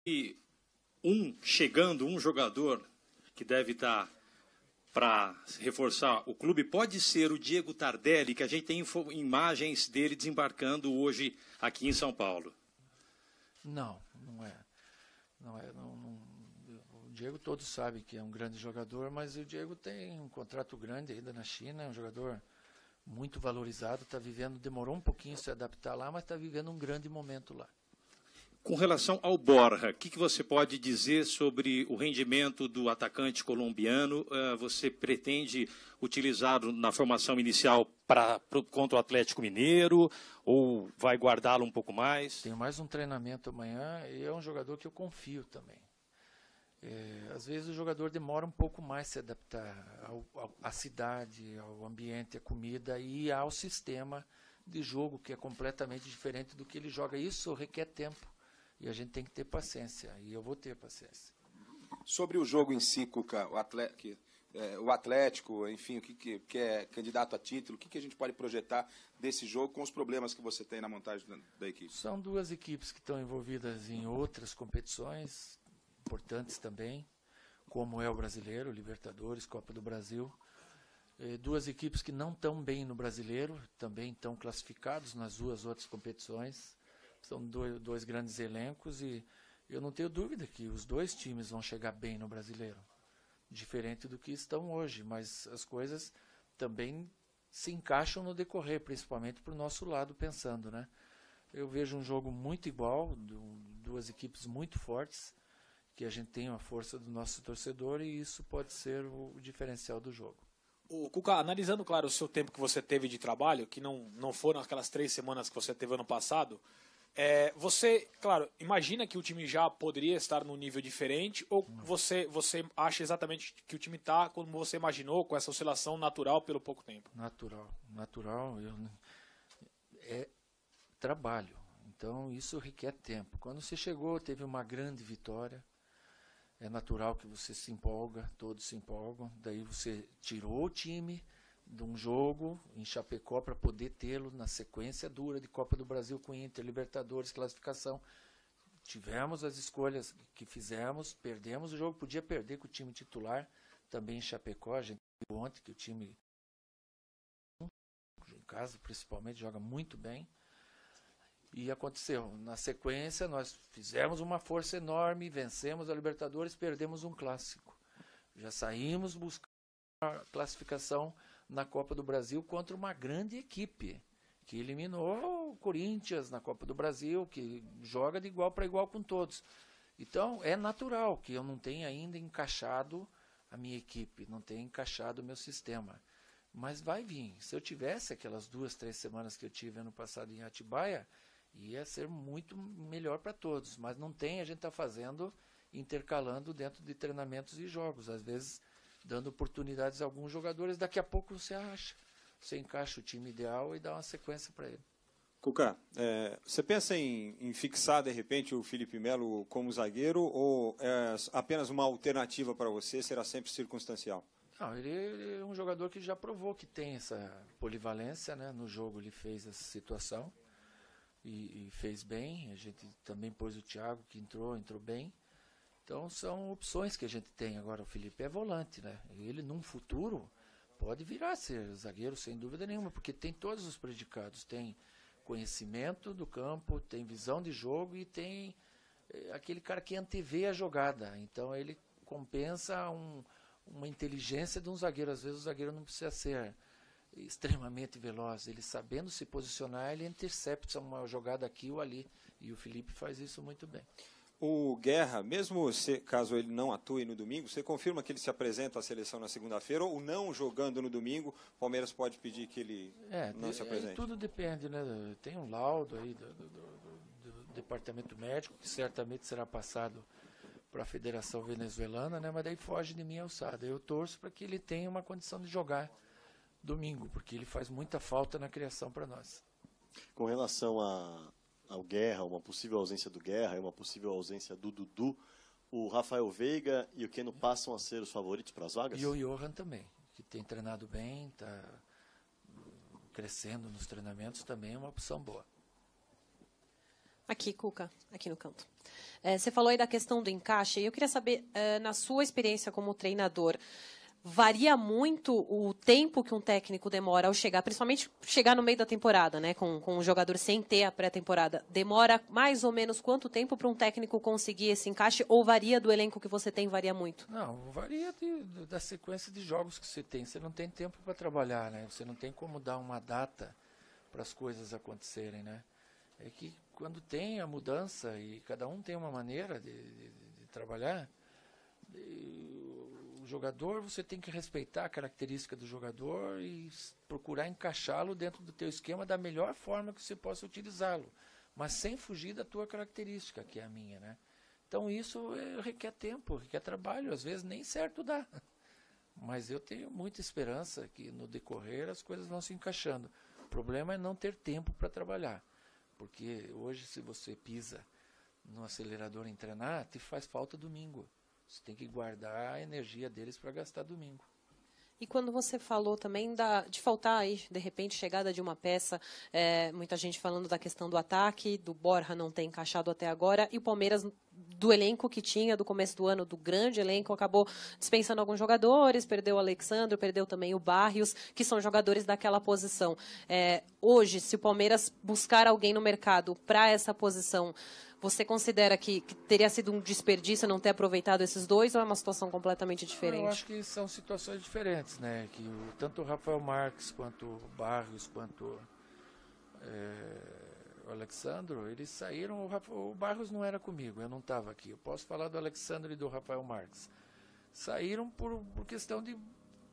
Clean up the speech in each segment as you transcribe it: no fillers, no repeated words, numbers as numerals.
E um jogador que deve estar para reforçar o clube, pode ser o Diego Tardelli, que a gente tem imagens dele desembarcando hoje aqui em São Paulo. Não é. O Diego todos sabem que é um grande jogador, mas o Diego tem um contrato grande ainda na China, é um jogador muito valorizado, demorou um pouquinho se adaptar lá, mas está vivendo um grande momento lá. Com relação ao Borja, o que você pode dizer sobre o rendimento do atacante colombiano? Você pretende utilizá-lo na formação inicial contra o Atlético Mineiro ou vai guardá-lo um pouco mais? Tenho mais um treinamento amanhã e é um jogador que eu confio também. Às vezes o jogador demora um pouco mais se adaptar à cidade, ao ambiente, à comida e ao sistema de jogo, que é completamente diferente do que ele joga. Isso requer tempo. E a gente tem que ter paciência, e eu vou ter paciência. Sobre o jogo em si, Cuca, o Atlético, enfim, o que é candidato a título, o que a gente pode projetar desse jogo com os problemas que você tem na montagem da equipe? São duas equipes que estão envolvidas em outras competições importantes também, como é o Brasileiro, Libertadores, Copa do Brasil. Duas equipes que não estão bem no Brasileiro, também estão classificados nas duas outras competições. São dois grandes elencos e eu não tenho dúvida que os dois times vão chegar bem no Brasileiro. Diferente do que estão hoje, mas as coisas também se encaixam no decorrer, principalmente para o nosso lado pensando, né? Eu vejo um jogo muito igual, duas equipes muito fortes, que a gente tem a força do nosso torcedor e isso pode ser o diferencial do jogo. O Cuca, analisando, claro, o seu tempo que você teve de trabalho, que não foram aquelas 3 semanas que você teve ano passado, você, claro, imagina que o time já poderia estar num nível diferente ou você acha exatamente que o time está como você imaginou, com essa oscilação natural pelo pouco tempo? Natural, é trabalho, então isso requer tempo. Quando você chegou, teve uma grande vitória, é natural que você se empolga, todos se empolgam, daí você tirou o time de um jogo em Chapecó para poder tê-lo na sequência dura de Copa do Brasil com Inter, Libertadores, classificação. Tivemos as escolhas que fizemos, perdemos o jogo, podia perder com o time titular, também em Chapecó, a gente viu ontem que o time, em casa principalmente, joga muito bem. E aconteceu, na sequência nós fizemos uma força enorme, vencemos a Libertadores, perdemos um clássico. Já saímos buscando a classificação na Copa do Brasil contra uma grande equipe, que eliminou o Corinthians na Copa do Brasil, que joga de igual para igual com todos. Então, é natural que eu não tenha ainda encaixado a minha equipe, não tenha encaixado o meu sistema. Mas vai vir. Se eu tivesse aquelas 2, 3 semanas que eu tive ano passado em Atibaia, ia ser muito melhor para todos. Mas não tem, a gente está fazendo, intercalando dentro de treinamentos e jogos. Às vezes dando oportunidades a alguns jogadores, daqui a pouco você encaixa o time ideal e dá uma sequência para ele. Cuca, você pensa em fixar de repente o Felipe Melo como zagueiro ou é apenas uma alternativa para você, será sempre circunstancial? Não, ele é um jogador que já provou que tem essa polivalência, né? No jogo ele fez essa situação e fez bem, a gente também pôs o Thiago que entrou bem. Então são opções que a gente tem. Agora o Felipe é volante, né? Ele num futuro pode virar a ser zagueiro sem dúvida nenhuma, porque tem todos os predicados. Tem conhecimento do campo, tem visão de jogo e tem aquele cara que antevê a jogada. Então ele compensa uma inteligência de um zagueiro. Às vezes o zagueiro não precisa ser extremamente veloz. Ele sabendo se posicionar, ele intercepta uma jogada aqui ou ali. E o Felipe faz isso muito bem. O Guerra, mesmo caso ele não atue no domingo, você confirma que ele se apresenta à seleção na segunda-feira ou não jogando no domingo, o Palmeiras pode pedir que ele não se apresente? Tudo depende, né? Tem um laudo aí do departamento médico que certamente será passado para a Federação Venezuelana, né? Mas daí foge de minha alçada. Eu torço para que ele tenha uma condição de jogar domingo, porque ele faz muita falta na criação para nós. Com relação ao Guerra, uma possível ausência do Guerra e uma possível ausência do Dudu, o Rafael Veiga e o Keno passam a ser os favoritos para as vagas? E o Johan também, que tem treinado bem, está crescendo nos treinamentos, também é uma opção boa. Aqui, Cuca, aqui no canto. Você falou aí da questão do encaixe, e eu queria saber, na sua experiência como treinador, varia muito o tempo que um técnico demora ao chegar, principalmente chegar no meio da temporada, né, com um jogador sem ter a pré-temporada. Demora mais ou menos quanto tempo para um técnico conseguir esse encaixe, ou varia do elenco que você tem, varia muito? Não, varia da sequência de jogos que você tem. Você não tem tempo para trabalhar, né? Você não tem como dar uma data para as coisas acontecerem, né? É que quando tem a mudança e cada um tem uma maneira de trabalhar, o jogador, você tem que respeitar a característica do jogador e procurar encaixá-lo dentro do teu esquema da melhor forma que você possa utilizá-lo, mas sem fugir da tua característica, que é a minha, né? Então isso requer tempo, requer trabalho, às vezes nem certo dá. Mas eu tenho muita esperança que no decorrer as coisas vão se encaixando. O problema é não ter tempo para trabalhar, porque hoje se você pisa no acelerador em treinar, te faz falta domingo. Você tem que guardar a energia deles para gastar domingo. E quando você falou também de faltar aí, de repente, chegada de uma peça, muita gente falando da questão do ataque, do Borja não ter encaixado até agora, e o Palmeiras, do elenco que tinha, do começo do ano, do grande elenco, acabou dispensando alguns jogadores, perdeu o Alexandre, perdeu também o Barrios, que são jogadores daquela posição. Hoje, se o Palmeiras buscar alguém no mercado para essa posição, você considera que teria sido um desperdício não ter aproveitado esses dois, ou é uma situação completamente diferente? Eu acho que são situações diferentes, né? Que tanto o Rafael Marques, quanto o Barrios, quanto o Alexandro, eles saíram. O Barrios não era comigo, eu não estava aqui. Eu posso falar do Alexandro e do Rafael Marques. Saíram por questão de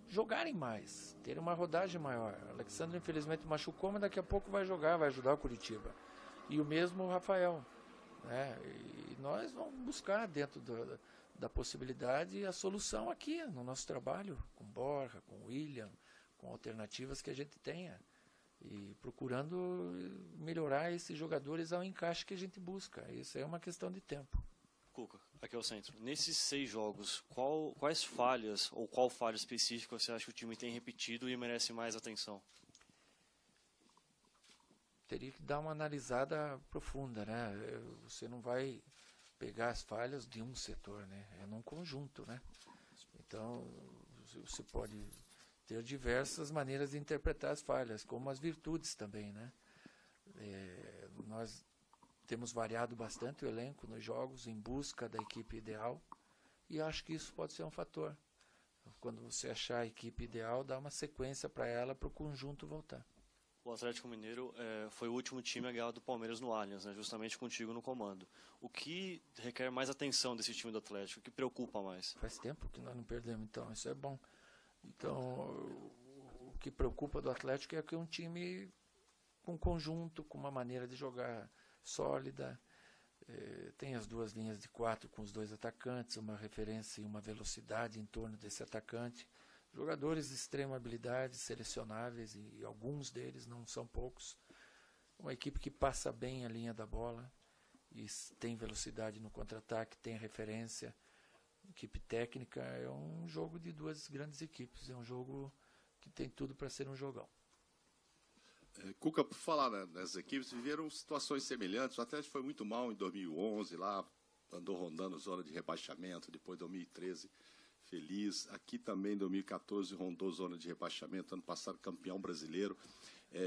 jogarem mais, terem uma rodagem maior. O Alexandre, infelizmente, machucou, mas daqui a pouco vai jogar, vai ajudar o Curitiba. E o mesmo o Rafael. E nós vamos buscar dentro da possibilidade a solução aqui no nosso trabalho, com Borja, com William, com alternativas que a gente tenha, e procurando melhorar esses jogadores ao encaixe que a gente busca. Isso é uma questão de tempo. Cuca, aqui é o centro. Nesses 6 jogos, quais falhas ou qual falha específica você acha que o time tem repetido e merece mais atenção? Teria que dar uma analisada profunda, né? Você não vai pegar as falhas de um setor, né? É num conjunto, né? Então, você pode ter diversas maneiras de interpretar as falhas, como as virtudes também, né? Nós temos variado bastante o elenco nos jogos em busca da equipe ideal, e acho que isso pode ser um fator. Quando você achar a equipe ideal, dá uma sequência para ela, para o conjunto voltar. O Atlético Mineiro foi o último time a ganhar do Palmeiras no Allianz, né, justamente contigo no comando. O que requer mais atenção desse time do Atlético? O que preocupa mais? Faz tempo que nós não perdemos, então isso é bom. Então, o que preocupa do Atlético é que é um time com conjunto, com uma maneira de jogar sólida. Tem as 2 linhas de 4 com os 2 atacantes, uma referência e uma velocidade em torno desse atacante. Jogadores de extrema habilidade, selecionáveis, e alguns deles, não são poucos. Uma equipe que passa bem a linha da bola e tem velocidade no contra-ataque, tem referência. Equipe técnica, é um jogo de 2 grandes equipes, é um jogo que tem tudo para ser um jogão. Cuca, por falar nas equipes, viveram situações semelhantes. O Atlético foi muito mal em 2011, lá andou rondando zona de rebaixamento, depois 2013 feliz. Aqui também, em 2014, rondou zona de rebaixamento, ano passado campeão brasileiro.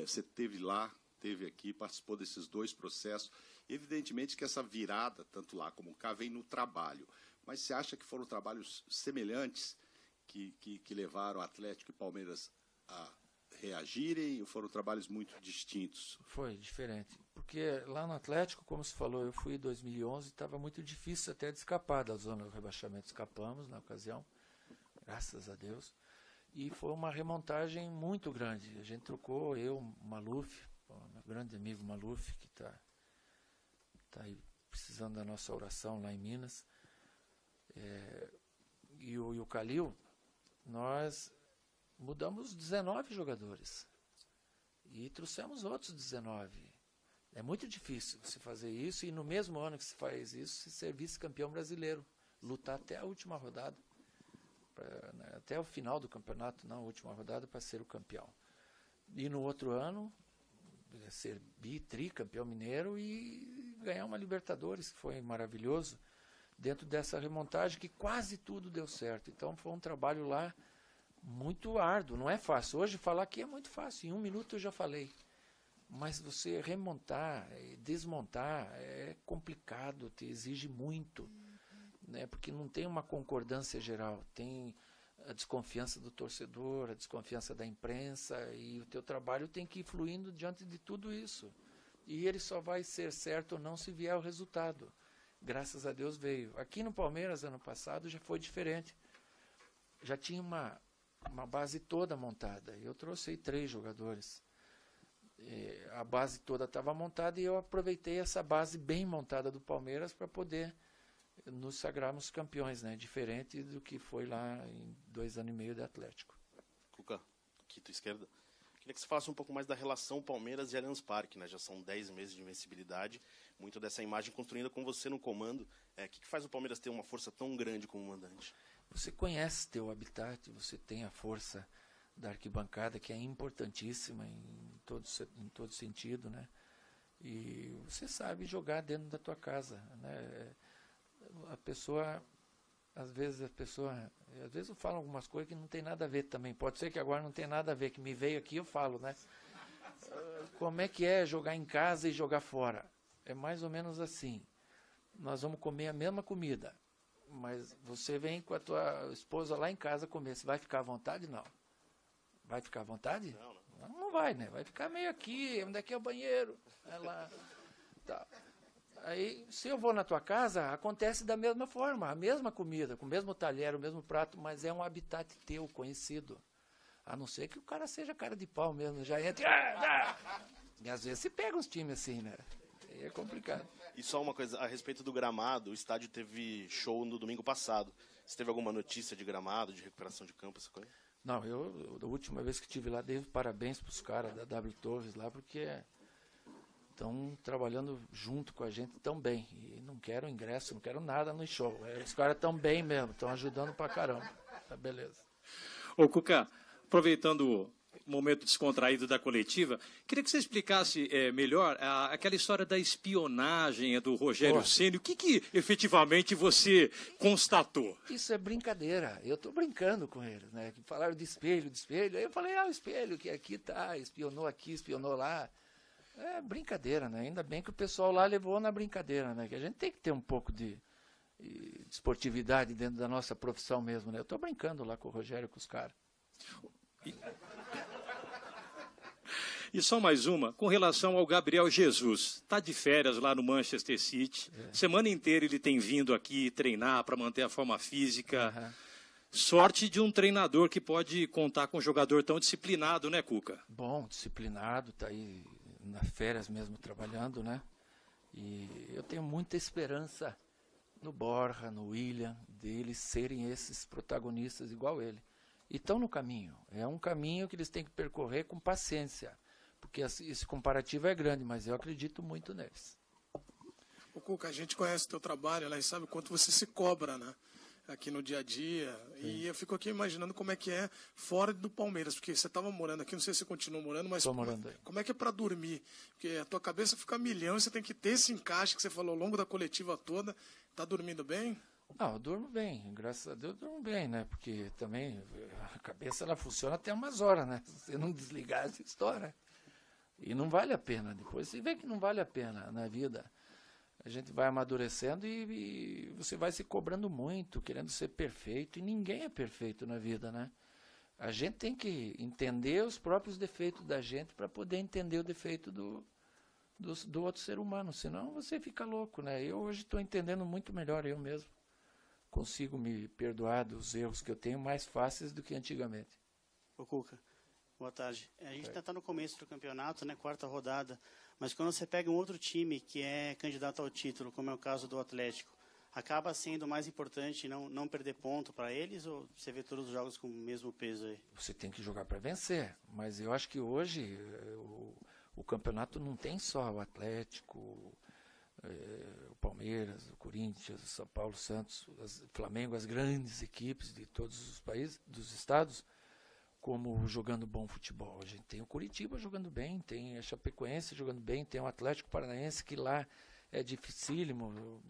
Você esteve lá, esteve aqui, participou desses 2 processos. Evidentemente que essa virada, tanto lá como cá, vem no trabalho. Mas você acha que foram trabalhos semelhantes que levaram Atlético e Palmeiras a reagirem, ou foram trabalhos muito distintos? Foi diferente, porque lá no Atlético, como se falou, eu fui em 2011, estava muito difícil até de escapar da zona do rebaixamento. Escapamos na ocasião, graças a Deus, e foi uma remontagem muito grande. A gente trocou, o Maluf, meu grande amigo Maluf, que está aí precisando da nossa oração lá em Minas, e o Calil, nós mudamos 19 jogadores e trouxemos outros 19. É muito difícil você fazer isso, e no mesmo ano que se faz isso, se ser vice-campeão brasileiro, lutar até a última rodada, até o final do campeonato, não a última rodada, para ser o campeão. E no outro ano, ser tricampeão mineiro e ganhar uma Libertadores, que foi maravilhoso, dentro dessa remontagem que quase tudo deu certo. Então foi um trabalho lá muito árduo, não é fácil. Hoje falar aqui é muito fácil, em 1 minuto eu já falei. Mas você remontar, desmontar, é complicado, te exige muito, né? Porque não tem uma concordância geral, tem a desconfiança do torcedor, a desconfiança da imprensa, e o teu trabalho tem que ir fluindo diante de tudo isso. E ele só vai ser certo ou não se vier o resultado. Graças a Deus veio. Aqui no Palmeiras, ano passado, já foi diferente. Já tinha uma base toda montada. Eu trouxe aí 3 jogadores. A base toda estava montada e eu aproveitei essa base bem montada do Palmeiras para poder nos sagrarmos campeões, né? Diferente do que foi lá em 2 anos e meio de Atlético. Cuca, aqui tua esquerda. Queria que você falasse um pouco mais da relação Palmeiras e Allianz Parque, né? Já são 10 meses de invencibilidade, muito dessa imagem construída com você no comando. O que faz o Palmeiras ter uma força tão grande como mandante? Você conhece teu habitat, você tem a força da arquibancada, que é importantíssima em todo sentido, né? E você sabe jogar dentro da tua casa, né? Às vezes eu falo algumas coisas que não tem nada a ver também. Pode ser que agora não tenha nada a ver, que me veio aqui eu falo, né? Como é que é jogar em casa e jogar fora? É mais ou menos assim. Nós vamos comer a mesma comida, mas você vem com a tua esposa lá em casa comer. Você vai ficar à vontade? Não. Vai ficar à vontade? Não vai, né? Vai ficar meio aqui, onde é que é o banheiro? É lá. Tá. Aí, se eu vou na tua casa, acontece da mesma forma, a mesma comida, com o mesmo talher, o mesmo prato, mas é um habitat teu, conhecido. A não ser que o cara seja cara de pau mesmo, já entra. E às vezes se pega uns times assim, né? Aí é complicado. E só uma coisa, a respeito do gramado, o estádio teve show no domingo passado. Você teve alguma notícia de gramado, de recuperação de campo, essa coisa? Não, da última vez que estive lá, dei parabéns para os caras da W Torres lá, porque estão trabalhando junto com a gente tão bem. E não quero ingresso, não quero nada no show. Os caras estão bem mesmo, estão ajudando pra caramba. Tá beleza. Ô, Cuca, aproveitando o momento descontraído da coletiva, queria que você explicasse melhor aquela história da espionagem do Rogério Ceni. O que efetivamente você constatou? Isso é brincadeira. Eu estou brincando com eles, né? Falaram de espelho. Aí eu falei, o espelho que aqui tá, espionou aqui, espionou lá. É brincadeira, né? Ainda bem que o pessoal lá levou na brincadeira, né? Que a gente tem que ter um pouco de esportividade dentro da nossa profissão mesmo, né? Eu estou brincando lá com o Rogério, com os caras. E só mais uma, com relação ao Gabriel Jesus. Está de férias lá no Manchester City. Semana inteira ele tem vindo aqui treinar para manter a forma física. Uhum. Sorte de um treinador que pode contar com um jogador tão disciplinado, né, Cuca? Bom, disciplinado, está aí nas férias mesmo trabalhando, né? E eu tenho muita esperança no Borja, no William, deles serem esses protagonistas igual ele. E estão no caminho. É um caminho que eles têm que percorrer com paciência. Porque esse comparativo é grande, mas eu acredito muito neles. O Cuca, a gente conhece o teu trabalho, né, e sabe o quanto você se cobra, né, aqui no dia a dia. Sim. E eu fico aqui imaginando como é que é fora do Palmeiras, porque você estava morando aqui, não sei se você continua morando, mas como é que é para dormir? Porque a tua cabeça fica a milhão e você tem que ter esse encaixe que você falou ao longo da coletiva toda. Tá dormindo bem? Não, eu durmo bem, graças a Deus eu durmo bem, né? Porque também a cabeça ela funciona até umas horas, né? Se você não desligar, essa história. E não vale a pena. Depois você vê que não vale a pena na vida. A gente vai amadurecendo e você vai se cobrando muito, querendo ser perfeito. E ninguém é perfeito na vida, né? A gente tem que entender os próprios defeitos da gente para poder entender o defeito do outro ser humano. Senão você fica louco, né? Eu hoje estou entendendo muito melhor eu mesmo. Consigo me perdoar dos erros que eu tenho mais fáceis do que antigamente. Ô Cuca, boa tarde. A gente está no começo do campeonato, né, 4ª rodada, mas quando você pega um outro time que é candidato ao título, como é o caso do Atlético, acaba sendo mais importante não perder ponto para eles, ou você vê todos os jogos com o mesmo peso aí? Você tem que jogar para vencer, mas eu acho que hoje o campeonato não tem só o Atlético, o Palmeiras, o Corinthians, o São Paulo, o Santos, o Flamengo, as grandes equipes de todos os países, dos estados. como jogando bom futebol. A gente tem o Curitiba jogando bem, tem a Chapecoense jogando bem, tem o Atlético Paranaense, que lá é dificílimo.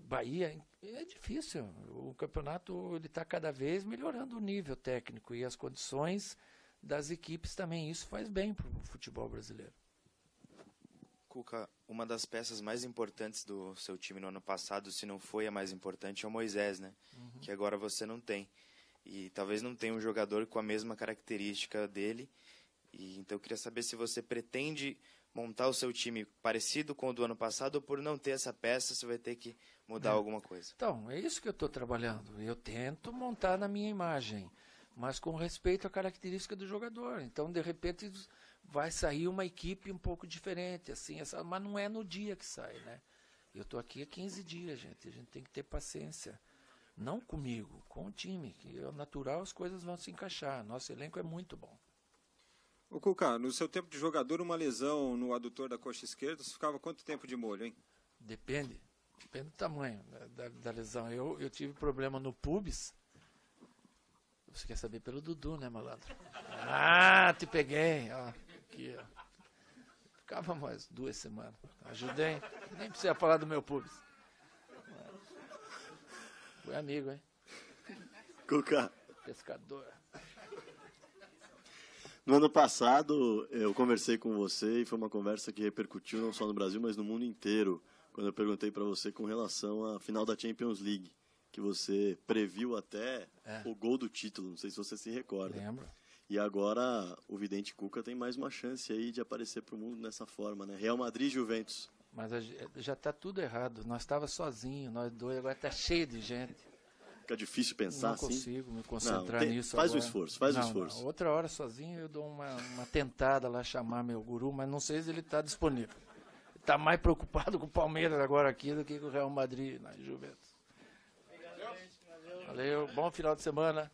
Bahia é difícil. O campeonato está cada vez melhorando o nível técnico e as condições das equipes também. Isso faz bem para o futebol brasileiro. Cuca, uma das peças mais importantes do seu time no ano passado, se não foi a mais importante, é o Moisés, né? Uhum. Que agora você não tem. E talvez não tenha um jogador com a mesma característica dele. E então eu queria saber se você pretende montar o seu time parecido com o do ano passado, ou por não ter essa peça, você vai ter que mudar alguma coisa? Então, é isso que eu estou trabalhando. Eu tento montar na minha imagem, mas com respeito à característica do jogador. Então, de repente, vai sair uma equipe um pouco diferente, assim, mas não é no dia que sai, né? Eu estou aqui há 15 dias, gente. A gente tem que ter paciência. Não comigo, com o time. Que é natural, as coisas vão se encaixar. Nosso elenco é muito bom. Ô Cuca, no seu tempo de jogador, uma lesão no adutor da coxa esquerda, você ficava quanto tempo de molho, hein? Depende do tamanho da lesão. Eu tive problema no pubis. Você quer saber pelo Dudu, né, malandro? Ah, te peguei. Ó, aqui, ó. Ficava mais 2 semanas. Ajudei. Nem precisa falar do meu pubis. Foi amigo, hein? Cuca. Pescador. No ano passado, eu conversei com você e foi uma conversa que repercutiu não só no Brasil, mas no mundo inteiro, quando eu perguntei para você com relação à final da Champions League, que você previu até o gol do título, não sei se você se recorda. Lembro. E agora o Vidente Cuca tem mais uma chance aí de aparecer para o mundo dessa forma, né? Real Madrid e Juventus. Mas já está tudo errado. Nós estávamos sozinhos, nós dois, agora está cheio de gente. Fica difícil pensar assim? Não consigo me concentrar nisso faz agora. O esforço, faz o esforço. Não. Outra hora sozinho eu dou uma tentada lá, chamar meu guru, mas não sei se ele está disponível. Está mais preocupado com o Palmeiras agora aqui do que com o Real Madrid na Juventus. Valeu, bom final de semana.